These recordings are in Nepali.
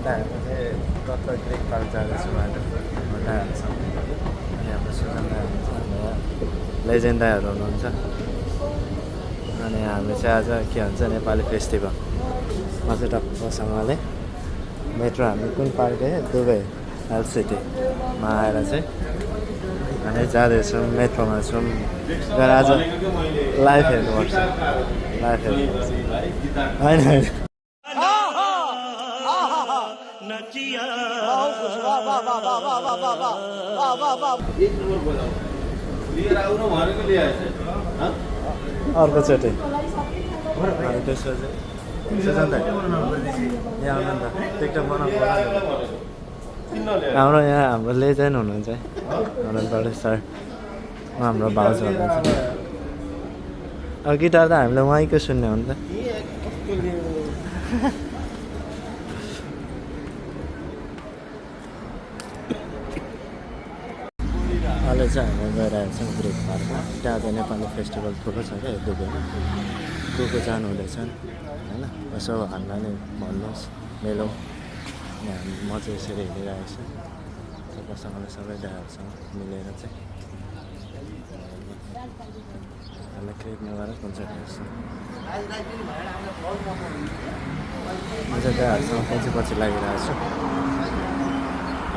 हामी चाहिँ कता ग्रिक पार्क जाँदैछौँ बाटो दाइहरूसँग अनि हाम्रो सुजन दाइ हुनुहुन्छ हाम्रो लेजेन्ड दाइहरू हुनुहुन्छ अनि हामी चाहिँ आज के भन्छ नेपाली फेस्टिभल अझै टक्कसँगले मेट्रो हामी कुन पार्क है दुबई हेल्थ सिटीमा आएर चाहिँ हामी जाँदैछौँ मेट्रोमा छौँ गएर आज लाइभ हेर्नुपर्छ लाइभ हेर्नुपर्छ होइन होइन अर्कोचोटि त्यसो चाहिँ सुजन दाइ यहाँ आउनु नि त टिकटक बनाउनु हाम्रो यहाँ हाम्रो लेजेन्ड हुनुहुन्छ है हाम्रो सर हाम्रो भाउजू हुनुहुन्छ अब गिटार त हामीले उहाँको सुन्ने हो नि त अहिले चाहिँ हामी गइरहेको छौँ ग्रिक पार्कमा त्यहाँ चाहिँ नेपाली फेस्टिभल ठुलो छ क्या दुबईमा को जानु हुँदैछ होइन यसो हामीलाई नै भन्नुहोस् मेलौँ अनि म चाहिँ यसरी हिँडिरहेको छु तपाईँसँगले सबै दाइहरूसँग मिलेर चाहिँ हामीलाई क्रिकमा गएर कन्सर्ट हेर्छु म चाहिँ दाइहरूसँग पछि लागिरहेको छु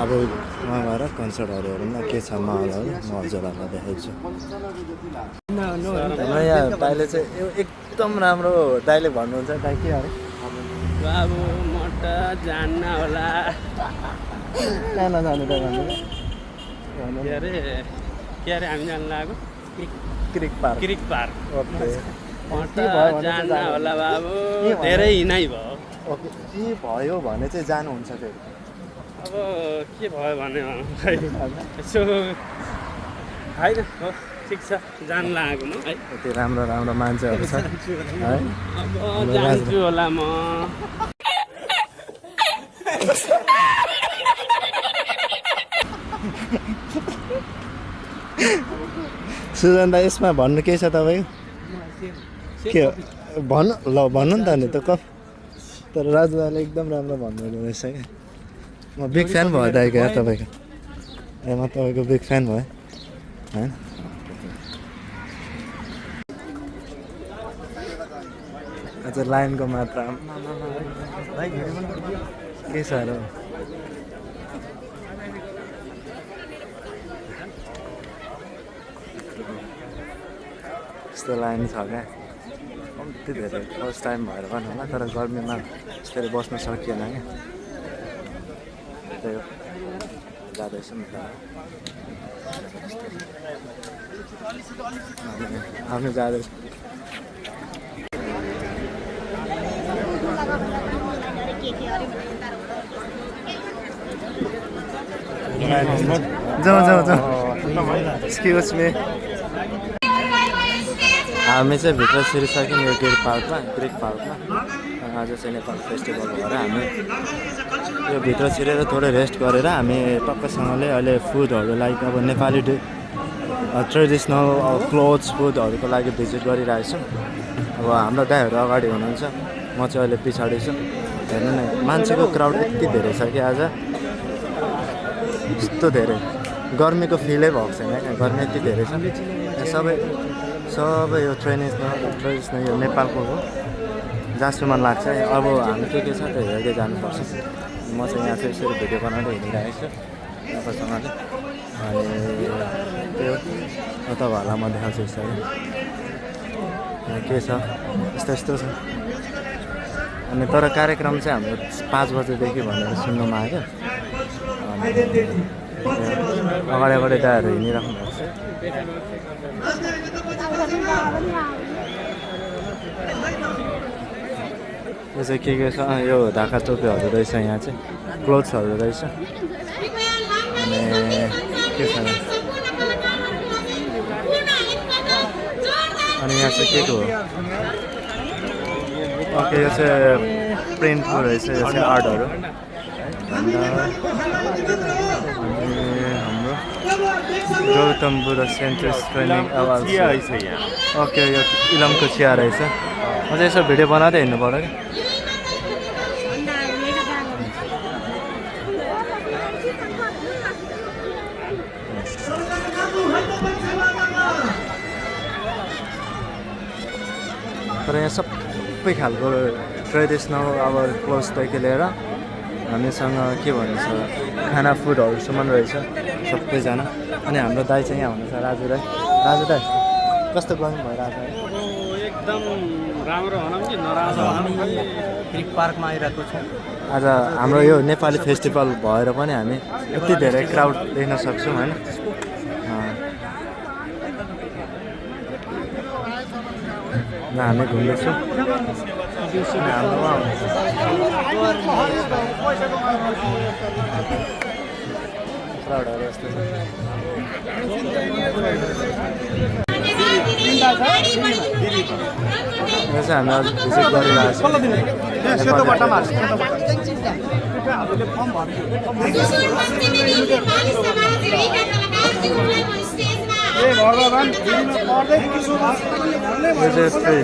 अब उहाँ गएर कन्सर्टहरू हेरौँ न के छ माहौलहरू म हजुरहरूलाई देखाउँछु हाम्रो यहाँ दाइले चाहिँ एकदम राम्रो दाइले भन्नुहुन्छ दाइ के अरे बाबु म त जान्न होला कहाँ नजानु त भन्नु के अरे हामी जानु लाग्यो क्रिक पार्क ओके म त जान्न होला बाबु धेरै हिँडाइ भयो ओके के भयो भने चाहिँ जानुहुन्छ फेरि अब के भयो भने खै यसो होइन हो ठिक छ जान लागेको म है यति राम्रो राम्रो मान्छेहरू छ है अब जान्छु होला म सुजन दा यसमा भन्नु केही छ तपाईँको के भन्नु ल भन्नु नि त नि त तर राजु दाले एकदम राम्रो भन्नुहुँदो रहेछ क्या म बिग फ्यान भयो दाइको यार तपाईँको ए म तपाईँको बिग फ्यान भयो होइन अझ लाइनको मात्रा के छ अरे यस्तो लाइन छ क्या कम्ती धेरै फर्स्ट टाइम भएर पनि होला तर गर्मीमा यसरी बस्न सकिएन क्या त्यही हो जाँदैछौँ हामी जाँदैछौँ जाउँ एक्सक्युज मी हामी चाहिँ भित्र छिरिसक्यौँ यो ग्रिक पार्कमा आज चाहिँ नेपाल फेस्टिभल भएर हामी यो भित्र छिरेर थोरै रेस्ट गरेर हामी टक्कसँगले अहिले फुडहरू लाइक अब नेपाली ट्रेडिसनल क्लोथ्स फुडहरूको लागि भिजिट गरिरहेको छौँ अब हाम्रो दाइहरू अगाडि हुनुहुन्छ म चाहिँ अहिले पछाडि छु हेर्नु न मान्छेको क्राउड यति धेरै छ कि आज यस्तो धेरै गर्मीको फिलै भएको छैन क्या गर्मी यति धेरै छ सबै यो ट्रेडिसनल यो नेपालको हो जहाँसम्म मन लाग्छ अब हामी के छ त्यो हेर्दै जानुपर्छ म चाहिँ यहाँ चाहिँ यसरी भिडियो बनाउँदै हिँडिरहेको छु तपाईँसँगले अनि त्यो तपाईँहरूलाई म देखाउँछु यसरी के छ यस्तो छ अनि तर कार्यक्रम चाहिँ हाम्रो 5 बजेदेखि भनेर सुन्नुमा आयो अनि अगाडि दाइहरू हिँडिराख्नु भएको छ यो चाहिँ के छ यो ढाका टोपीहरू रहेछ यहाँ चाहिँ क्लोथ्सहरू रहेछ अनि के छ अनि यहाँ चाहिँ के को हो ओके यो चाहिँ प्रिन्टको रहेछ यो चाहिँ आर्टहरू अनि हाम्रो Gautam Buddha centre training okay यो इलमको चिया रहेछ म चाहिँ यसो भिडियो बनाउँदै हिँड्नु पऱ्यो कि तर यहाँ सबै खालको ट्रेडिसनल अब क्लोथ्सदेखि लिएर हामीसँग के भन्छ खाना फुडहरूसम्म रहेछ सबैजना। अनि हाम्रो दाइ चाहिँ यहाँ हुनुहुन्छ राजु दाइ। राजु दाइ कस्तो गर्नु भइरहेको छ? एकदम राम्रो भनौँ कि नराम्रो भनौँ क्रिक पार्कमा आइरहेको छौँ। आज हाम्रो यो नेपाली फेस्टिभल भएर पनि हामी यति धेरै क्राउड देख्न सक्छौँ होइन। हामी घुम्दैछौँ क्राउडहरू यस्तो छ। यो चाहिँ हामी अझ भिजिट गरिरहेको यो चाहिँ फ्री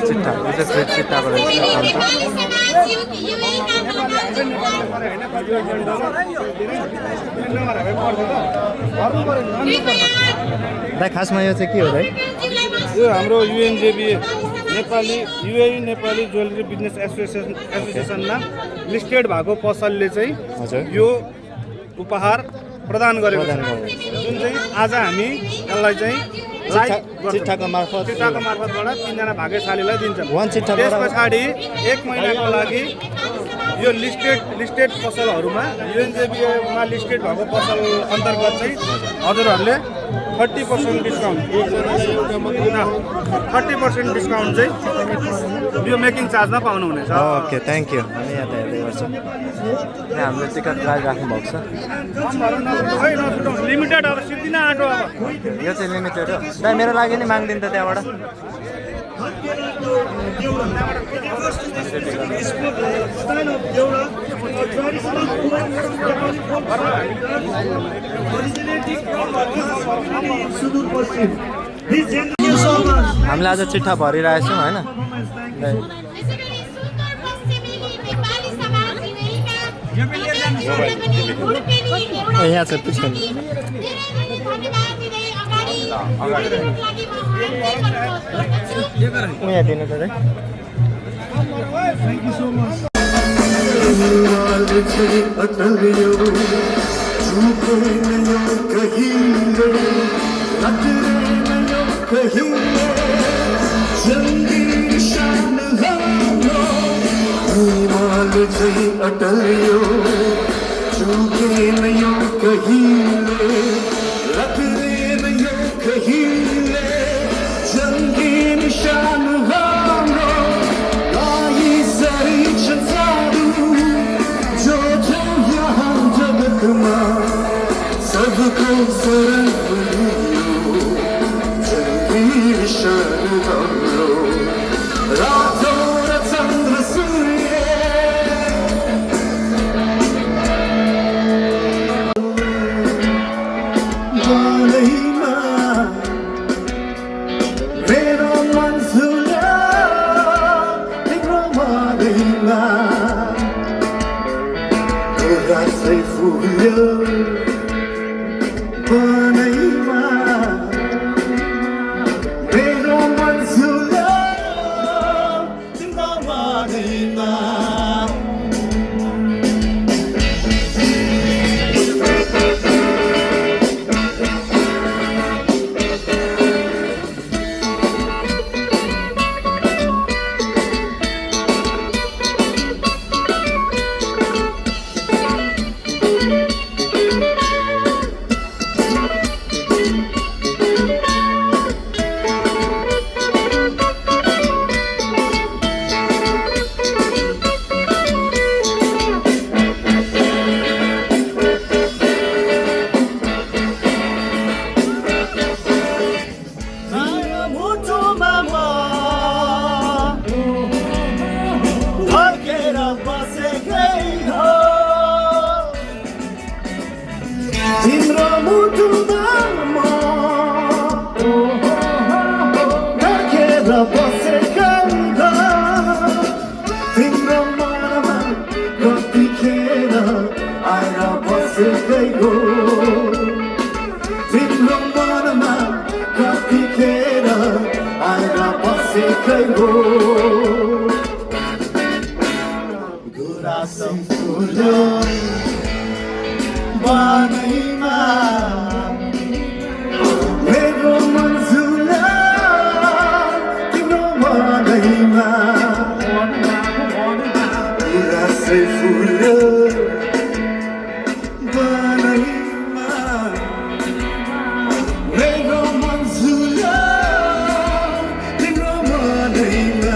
चिट्ठा, यो चाहिँ फ्री चिट्टाको रहेछ। दाइ खासमा यो चाहिँ के हो दाइ? यो हाम्रो युएनजेबी नेपाली ज्वेलरी बिजनेस एसोसिएसनमा लिस्टेड भएको पसलले चाहिँ हजुर यो उपहार प्रदान गरेको छ, जुन चाहिँ आज हामी यसलाई चाहिँ चिट्ठाको मार्फतबाट 3 जना भाग्यशालीलाई दिन्छ। चिट्ठा त्यस पछाडि 1 महिनाको लागि यो लिस्टेड पसलहरूमा युएनजेबीमा लिस्टेड भएको पसल अन्तर्गत चाहिँ हजुरहरूले 30% डिस्काउन्ट 30% डिस्काउन्ट चाहिँ यो मेकिङ चार्जमा पाउनुहुनेछ। Okay thank you. हामी यहाँ त हेर्दै गर्छौँ। यहाँ हामीले टिकट राख्नु भएको छ। लिमिटेड अब सिद्धिन आँटो अब यो चाहिँ लिमिटेड हो दाइ। मेरो लागि नि माग्दिनु त त्यहाँबाट। हामीले आज चिट्ठा भरिरहेछौँ होइन। यहाँ छ पछि यहाँ दिनु त दाइ। अटलियो चूके नयो कहिले रखले नयो कहिले जंगी निशान हाम्रो आई सरी संसारू जो जो यहाँ जगतमा सबको शरण बनियो जंगी निशान हाम्रो रातों र चन्द्र सूर्य Go उदास फुल्यो बनैमा मेरो मन झुल्यो तिम्रो मनैमा उदासै फुल्यो बनैमा मेरो मन झुल्यो तिम्रो मनैमा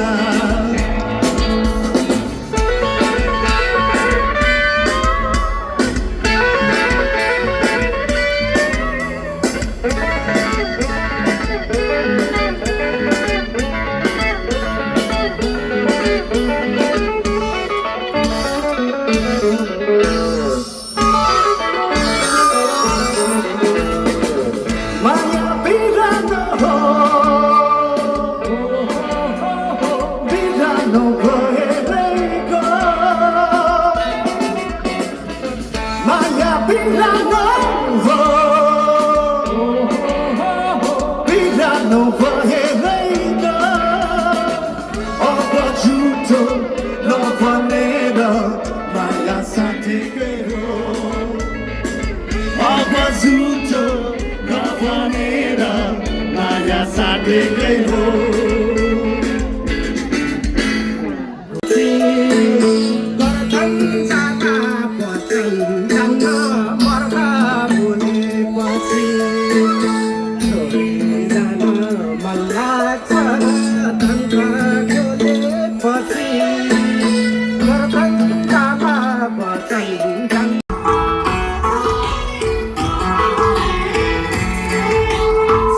माया बिरानो हो बिरानो भएरैको माया बिरानो हो बिरानो भएरैको अब झुटो नभनेर माया साथीकै हो अब झुटो नभनेर माया साथीकै हो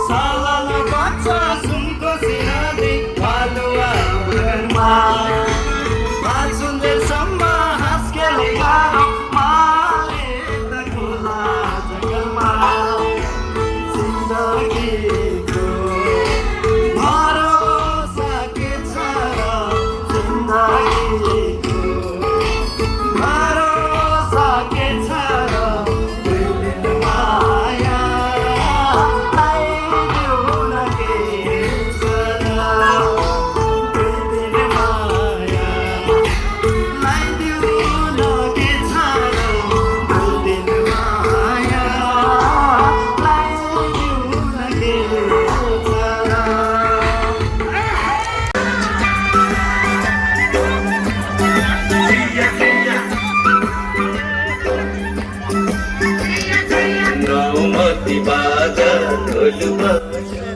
सालाला बच्चा सुनको सिरानी बालुवा उडनमा सुन्दरसम्म हाँस्केले गाह्रो मारे त खुला जगमा जिन्दगीको भरोसा के छ र जिन्दगीको भरोसा के छ र दिल माया आइदेऊ न के छ र दिल माया आइदेऊ न के छ र दिल माया आइदेऊ न के छ र नौमती बाजा ढोल बज्यो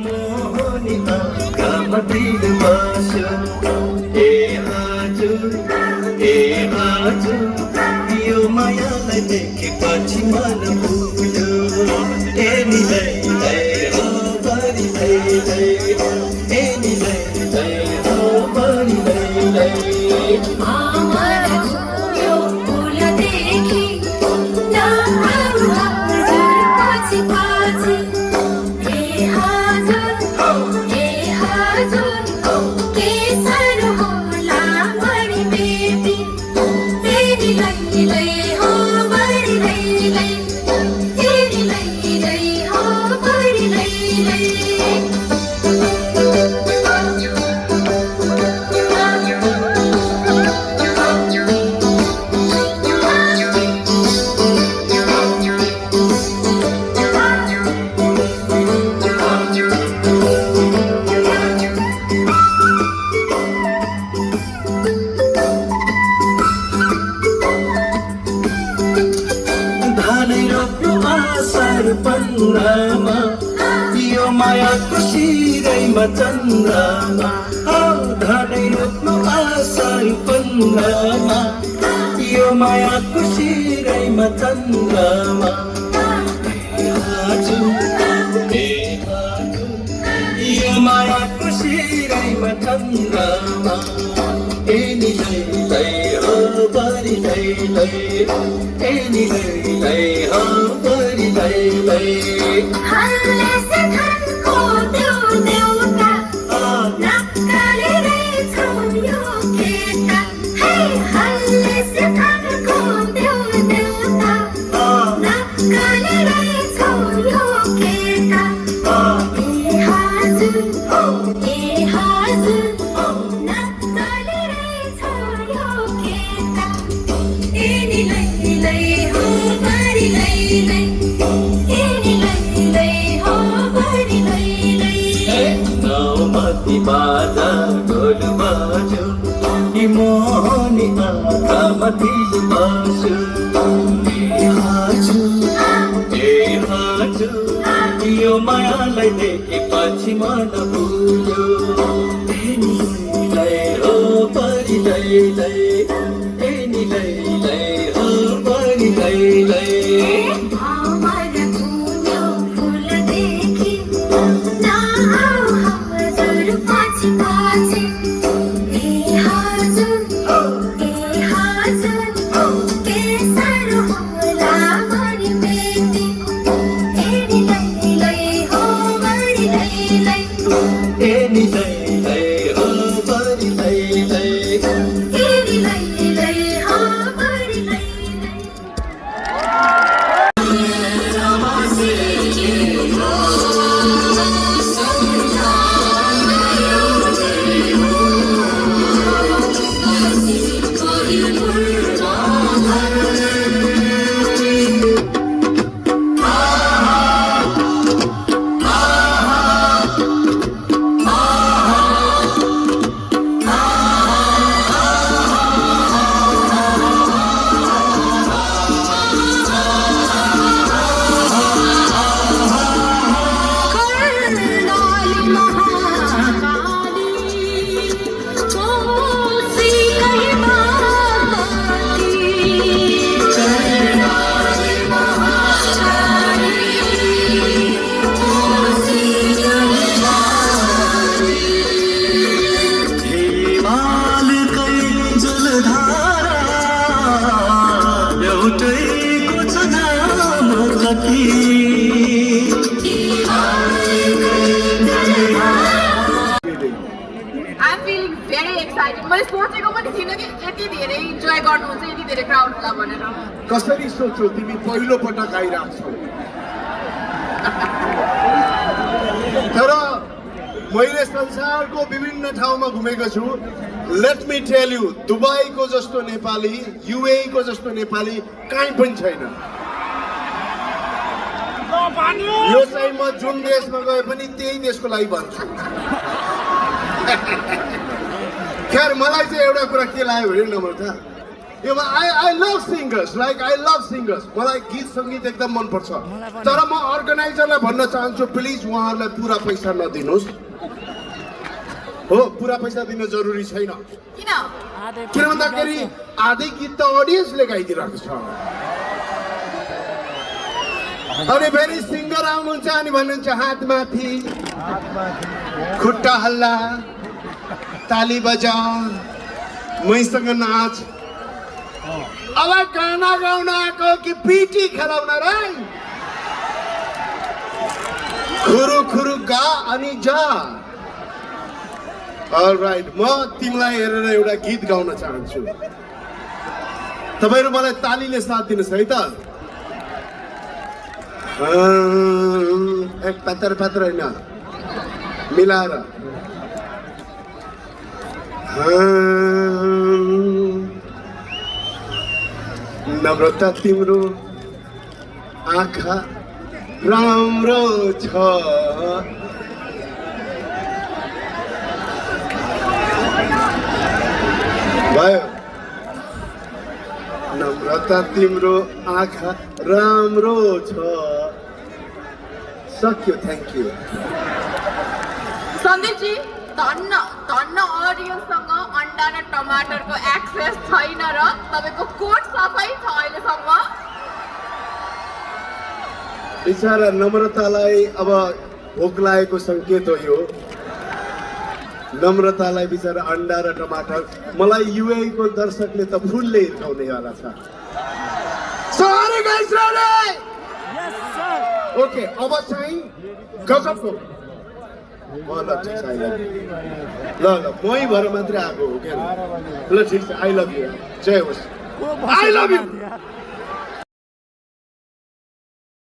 मोहनी आँखामा दिल बस्यो ए हजुर यो मायालाई देखेपछि मन भुल्यो ए निलै हो बरी लै ए निलै हो बरी लै आमारा छोयो फुल देखि नाहरू हजुर पछि पछि ए हजुर के साह्रो होला बढी बेटी तेरी लै हो बढी लै तेरी लै हो बढी लै धानै रोप्यो आषाढ पन्ध्रमा यो मायाको शिरैमा चन्द्रमा धानै रोप्यो आषाढ पन्ध्रमा यो मायाको शिरैमा चन्द्रमा यो मायाको शिरैमा चन्द्रमा ए निलै हो बरी लै ए निलै हो बरी लै हल्ले से धनको देउता नक्कली रहेछौ यो केटा हे हल्ले से धनको देउता नक्कली रहेछौ यो केटा ए हजुर नक्कली रहेछौ यो केटा सहमति पाउँछु यो मायालाई देखेपछि मन भुल्यो हो परिलै हो परिलै अमर फुल्यो फुल देखि नआऊ हजुर पछि पछि ए हजुर के साह्रो होला मरि बेटी एनी लै हो मरि लै एनी लै हो परिलै एनी लै हो मरि लै I'm feeling very excited. मैले सोचेको पनि थिइनँ कि यति धेरै इन्जोय गर्नुहुन्छ यति धेरै क्राउड होला भनेर कसरी सोच्छौ तिमी पहिलो पटक आइरहेको छौ तर मैले संसारको विभिन्न ठाउँमा घुमेको छु लेट मी टेल यु दुबईको जस्तो नेपाली युए को जस्तो नेपाली कहीँ पनि छैन यो चाहिँ म जुन देशमा गए पनि त्यही देशको लागि भन्छु खैर मलाई चाहिँ एउटा कुरा के लाग्यो भने नम्रता यो I love singers like I love singers मलाई गीत सङ्गीत एकदम मनपर्छ तर म अर्गनाइजरलाई भन्न चाहन्छु प्लिज उहाँहरूलाई पुरा पैसा नदिनुहोस् हो पुरा पैसा दिन जरुरी छैन किन भन्दाखेरि आधै गीत त अडियन्सले गाइदिरहेको छ अनि फेरि सिङ्गर आउनुहुन्छ अनि भन्नुहुन्छ हात माथि खुट्टा हल्ला ताली बजा मैसँग नाच अब गाना गाउन आएको कि पिटी खेलाउन र खुरु खुरु गा अनि जा अलराइट म तिमीलाई हेरेर एउटा गीत गाउन चाहन्छु तपाईहरु मलाई तालीले साथ दिनुहोस् है त एक पातर होइन मिलाएर नम्रता तिम्रो आँखा राम्रो छ भयो नम्रता तिम्रो आँखा राम्रो छ सक्यो थ्याङ्क यू सन्दीपजी धन्न अडियन्ससँग अन्डा र टमाटरको एक्सेस छैन र तपाईँको कोट सफै छ अहिलेसम्म बिचारा नम्रतालाई अब भोक लागेको सङ्केत हो यो नम्रतालाई बिचारा अन्डा र टमाटर मलाई युए को दर्शकले त फुलले हिर्काउनेवाला छ ओके अब चाहिँ गजबको ल ठिक छ ल मै भएर मात्रै आएको हो क्या ल ठिक छ आई लभ यु जय होस् आई लभ यु